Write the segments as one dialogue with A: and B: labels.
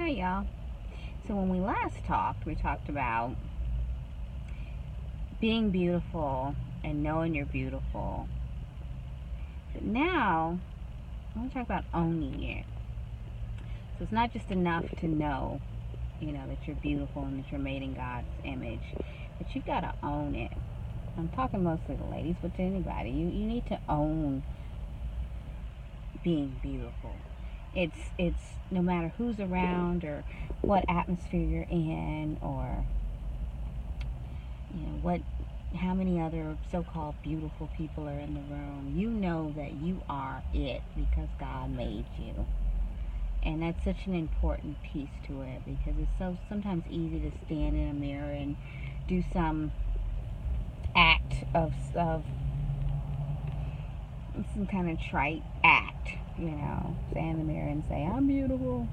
A: Hi y'all. So when we last talked, we talked about being beautiful and knowing you're beautiful. But now, I want to talk about owning it. So it's not just enough to know, that you're beautiful and that you're made in God's image, but you've got to own it. I'm talking mostly to ladies, but to anybody. You need to own being beautiful. It's no matter who's around or what atmosphere you're in, or how many other so-called beautiful people are in the room. You know that you are it because God made you. And that's such an important piece to it, because it's so sometimes easy to stand in a mirror and do some act of some kind of trite act, stand in the mirror and say, I'm beautiful,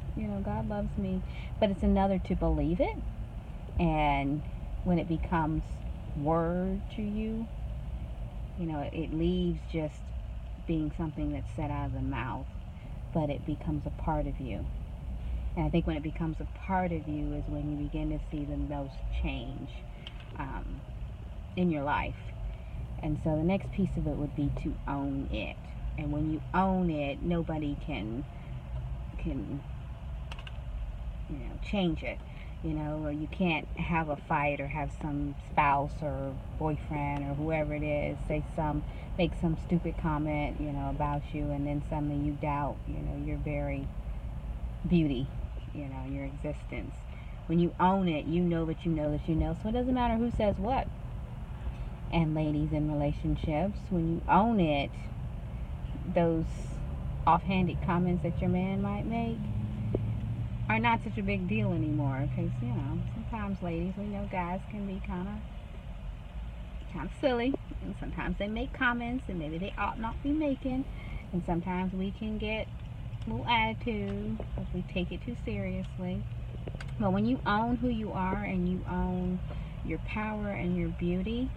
A: God loves me. But it's another to believe it. And when it becomes word to you, it leaves just being something that's said out of the mouth, but it becomes a part of you. And I think when it becomes a part of you is when you begin to see the most change in your life. And so the next piece of it would be to own it. And when you own it, nobody can change it. Or you can't have a fight or have some spouse or boyfriend or whoever it is make some stupid comment, about you, and then suddenly you doubt, your very beauty, your existence. When you own it, you know that you know that you know. So it doesn't matter who says what. And ladies in relationships, when you own it, those offhanded comments that your man might make are not such a big deal anymore, because sometimes ladies, we know guys can be kind of silly, and sometimes they make comments and maybe they ought not be making, and sometimes we can get a little attitude because we take it too seriously. But when you own who you are and you own your power and your beauty,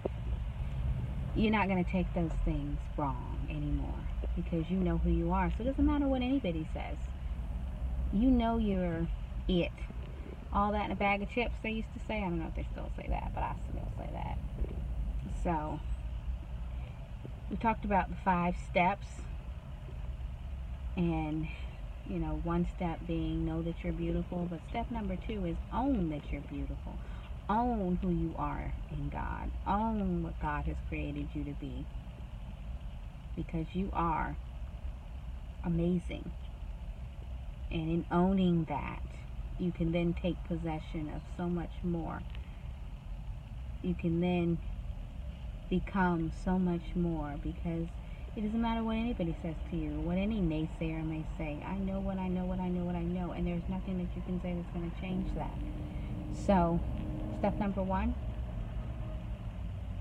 A: you're not going to take those things wrong anymore, because you know who you are. So it doesn't matter what anybody says. You know you're it. All that in a bag of chips, they used to say. I don't know if they still say that, but I still say that. So we talked about the 5 steps, and one step being know that you're beautiful, but step number 2 is own that you're beautiful. Own who you are in God. Own what God has created you to be, because you are amazing. And in owning that, you can then take possession of so much more. You can then become so much more, because it doesn't matter what anybody says to you, what any naysayer may say. I know what I know, what I know, what I know, and there's nothing that you can say that's going to change that. So, step number 1,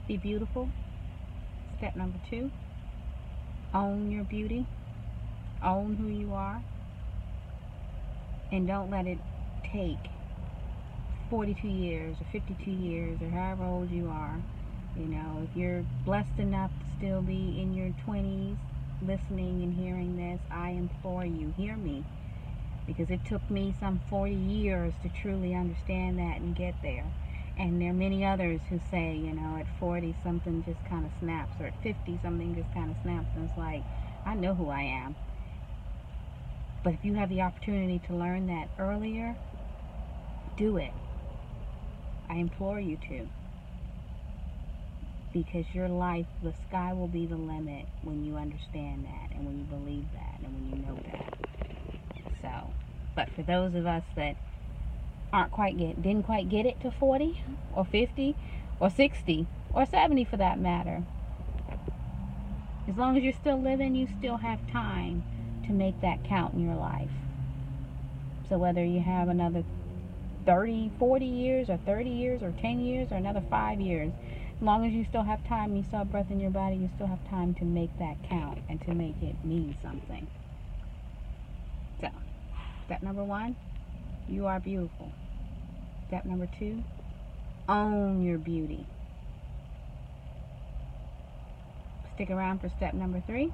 A: be beautiful. Step number 2, own your beauty. Own who you are. And don't let it take 42 years or 52 years or however old you are. If you're blessed enough to still be in your 20s listening and hearing this, I implore you, hear me. Because it took me some 40 years to truly understand that and get there. And there are many others who say, at 40 something just kind of snaps, or at 50 something just kind of snaps, and it's like, I know who I am. But if you have the opportunity to learn that earlier, do it. I implore you to. Because your life, the sky will be the limit when you understand that, and when you believe that, and when you know that. So, but for those of us that didn't quite get it to 40 or 50 or 60 or 70 for that matter, as long as you're still living, you still have time to make that count in your life. So whether you have another 30, 40 years or 30 years or 10 years or another 5 years, as long as you still have time, you still have breath in your body, you still have time to make that count and to make it mean something. So, step number 1, you are beautiful. Step number 2, own your beauty. Stick around for step number 3.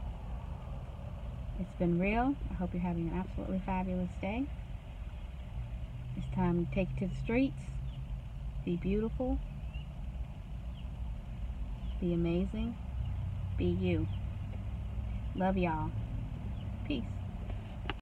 A: It's been real. I hope you're having an absolutely fabulous day. It's time to take it to the streets. Be beautiful. Be amazing. Be you. Love y'all. Peace.